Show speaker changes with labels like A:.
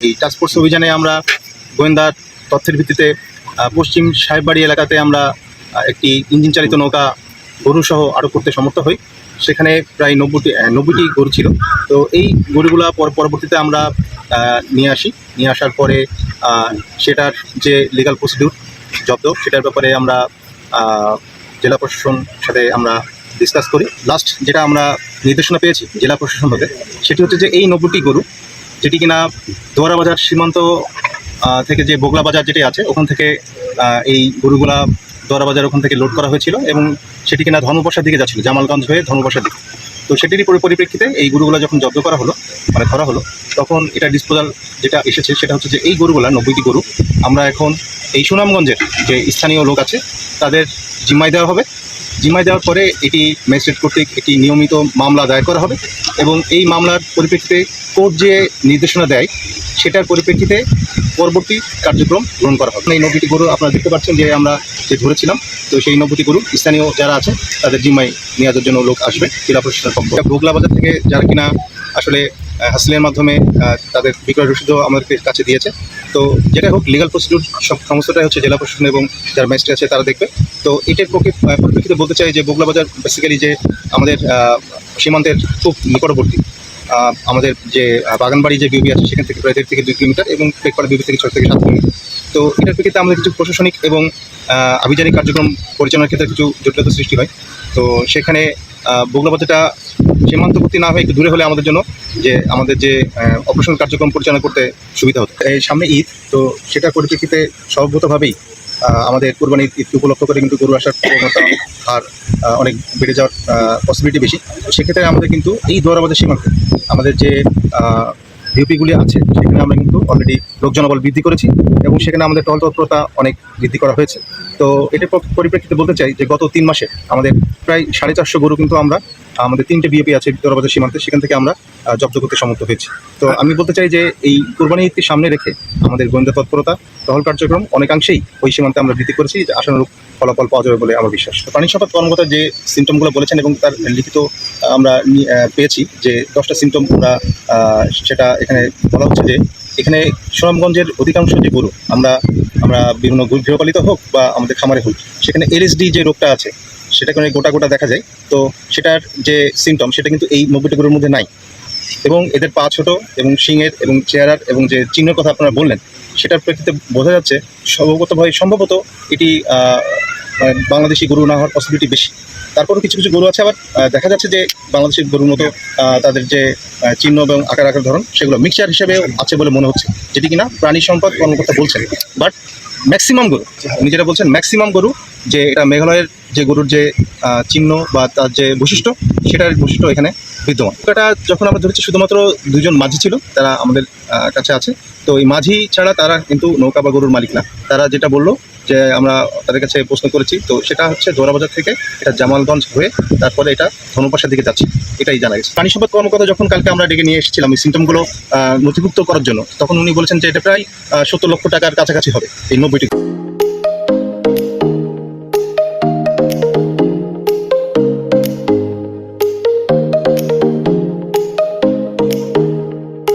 A: এই টাস্কফোর্স অভিযানে আমরা গোয়েন্দা তথ্যের ভিত্তিতে পশ্চিম সাহেববাড়ি এলাকাতে আমরা একটি ইঞ্জিন চালিত নৌকা গরুসহ আটক করতে সমর্থ হই। সেখানে প্রায় 90টি গরু ছিল। তো এই গরুগুলা পরবর্তীতে আমরা নিয়ে আসার পরে সেটার যে লিগ্যাল প্রসিডিউর জব্দ, সেটার ব্যাপারে আমরা জেলা প্রশাসন সাথে আমরা ডিসকাস করি। লাস্ট যেটা আমরা নির্দেশনা পেয়েছি জেলা প্রশাসন হতে, সেটি হচ্ছে যে এই 90টি গরু, যেটি কিনা দোয়ারা বাজার সীমান্ত থেকে যে বগলা বাজার যেটি আছে ওখান থেকে এই গরুগুলা দোয়ারা বাজার ওখান থেকে লোড করা হয়েছিল এবং সেটি কিনা ধর্মপাশার দিকে যাচ্ছিল, জামালগঞ্জ হয়ে ধর্মপাশার দিকে। তো সেটিরই পরিপ্রেক্ষিতে এই গরুগুলা যখন জব্দ করা হলো, ধরা হলো, তখন এটা ডিসপোজাল যেটা এসেছে সেটা হচ্ছে যে এই গরুগুলা 90টি গরু আমরা এখন এই সুনামগঞ্জের যে স্থানীয় লোক আছে তাদের জিম্মায় দেওয়া হবে। জিম্মায় দেওয়ার পরে এটি ম্যাজিস্ট্রেট কর্তৃক একটি নিয়মিত মামলা দায়ের করা হবে এবং এই মামলার পরিপ্রেক্ষিতে কোর্ট যে নির্দেশনা দেয় সেটার পরিপ্রেক্ষিতে পরবর্তী কার্যক্রম গ্রহণ করা হবে। এই 90টি গরু আপনারা দেখতে পাচ্ছেন যে আমরা যে ধরেছিলাম, তো সেই 90টি গরু স্থানীয় যারা আছে তাদের জিম্মায় নিয়ে যাওয়ার জন্য লোক আসবে জেলা প্রশাসনের পক্ষ। বগলা বাজার থেকে যারা কিনা আসলে হাসিলের মাধ্যমে তাদের বিক্রয় রসিদও আমাদের কাছে দিয়েছে। তো যেটা হোক, লিগাল প্রসিডিউর সমস্তটাই হচ্ছে জেলা প্রশাসন এবং যারা ম্যাজিস্ট্রেট আছে তারা দেখবে। তো এটার পরিপ্রেক্ষিতে বলতে চাই যে বগলা বাজার বেসিক্যালি যে আমাদের সীমান্তের খুব নিকটবর্তী। আমাদের যে বাগানবাড়ি যে বিউবি আছে সেখান থেকে প্রায় 1.5 থেকে 2 কিলোমিটার এবং টেকপাড়া বিউবি থেকে 6 থেকে 7 কিলোমিটার। তো এটার প্রেক্ষিতে আমাদের কিছু প্রশাসনিক এবং আভিযানিক কার্যক্রম পরিচালনার ক্ষেত্রে কিছু জটিলতা সৃষ্টি হয়। তো সেখানে বগলা বাজারটা সীমান্তবর্তী না হয়ে একটু দূরে হলে আমাদের জন্য যে আমাদের যে অপারেশনাল কার্যক্রম পরিচালনা করতে সুবিধা হতো। এই সামনে ঈদ, তো সেটার পরিপ্রেক্ষিতে স্বভাবতভাবেই আমাদের কোরবানির ঈদ উপলক্ষ করে কিন্তু গরু আসার প্রবণতা আর অনেক বেড়ে যাওয়ার পসিবিলিটি বেশি। সেক্ষেত্রে আমাদের কিন্তু এই দোয়ারা বাজার সীমান্তে আমাদের যে ভিউপিগুলি আছে সেখানে আমরা কিন্তু অলরেডি লোক জনবল বৃদ্ধি করেছি এবং সেখানে আমাদের টহল তৎপরতা অনেক বৃদ্ধি করা হয়েছে। তো এটার পরিপ্রেক্ষিতে বলতে চাই যে গত 3 মাসে আমাদের প্রায় 450 গরু কিন্তু আমরা আমাদের 3টে বিওপি আছে দোয়ারা বাজার সীমান্তে, সেখান থেকে আমরা জব্দ করতে সমর্থ হয়েছি। তো আমি বলতে চাই যে এই কোরবানি ঈদকে সামনে রেখে আমাদের গোয়েন্দা তৎপরতা, টহল কার্যক্রম অনেকাংশেই ওই সীমান্তে আমরা বৃদ্ধি করেছি, যে আশানুরূপ ফলাফল পাওয়া যাবে বলে আমার বিশ্বাস। প্রাণী সম্পদ কর্মকর্তা যে সিমটমগুলো বলেছেন এবং তার লিখিত আমরা পেয়েছি যে 10টা সিমটম আমরা সেটা এখানে বলা হচ্ছে যে এখানে সুনামগঞ্জের অধিকাংশ যে গরু আমরা বিভিন্ন গৃহপালিত হোক বা আমাদের খামারে হোক, সেখানে এলএসডি যে রোগটা আছে সেটা কোনো গোটা দেখা যায়। তো সেটার যে সিমটম সেটা কিন্তু এই 90টি গরুর মধ্যে নাই এবং এদের পা ছোট এবং শিংয়ের এবং চেহারার এবং যে চিহ্নের কথা আপনারা বললেন সেটার প্রেক্ষিতে বোঝা যাচ্ছে সম্ভবত এটি বাংলাদেশি গরু না হওয়ার পসিবিলিটি বেশি। তারপরও কিছু গরু আছে আবার দেখা যাচ্ছে যে বাংলাদেশি গরুর মতো তাদের যে চিহ্ন এবং আকার ধরন সেগুলো মিক্সচার হিসেবেও আছে বলে মনে হচ্ছে, যেটি কিনা প্রাণী সম্পদ কর্মকর্তা বলছেন। বাট ম্যাক্সিমাম গরু, উনি যেটা বলছেন ম্যাক্সিমাম গরু যে এটা মেঘালয়ের যে গরুর যে চিহ্ন বা তার যে বৈশিষ্ট্য সেটার বৈশিষ্ট্য এখানে বিদ্যমান। এটা যখন আমরা ধরেছি শুধুমাত্র 2 জন মাঝি ছিল, তারা আমাদের কাছে আছে। তো এই মাঝি ছাড়া তারা কিন্তু নৌকা বা গরুর মালিক না। তারা যেটা বললো যে আমরা তাদের কাছে প্রশ্ন করেছি, তো সেটা হচ্ছে দোয়ারা বাজার থেকে এটা জামালগঞ্জ হয়ে তারপরে এটা ধর্মপাশার দিকে যাচ্ছে, এটাই জানা গেছে। প্রাণী সম্পদ কর্মকর্তা যখন কালকে আমরা ডেকে নিয়ে এসেছিলাম এই সিমটমগুলো নথিভুক্ত করার জন্য, তখন উনি বলেছেন যে এটা প্রায় 70 লক্ষ টাকার কাছাকাছি হবে এই 90টি।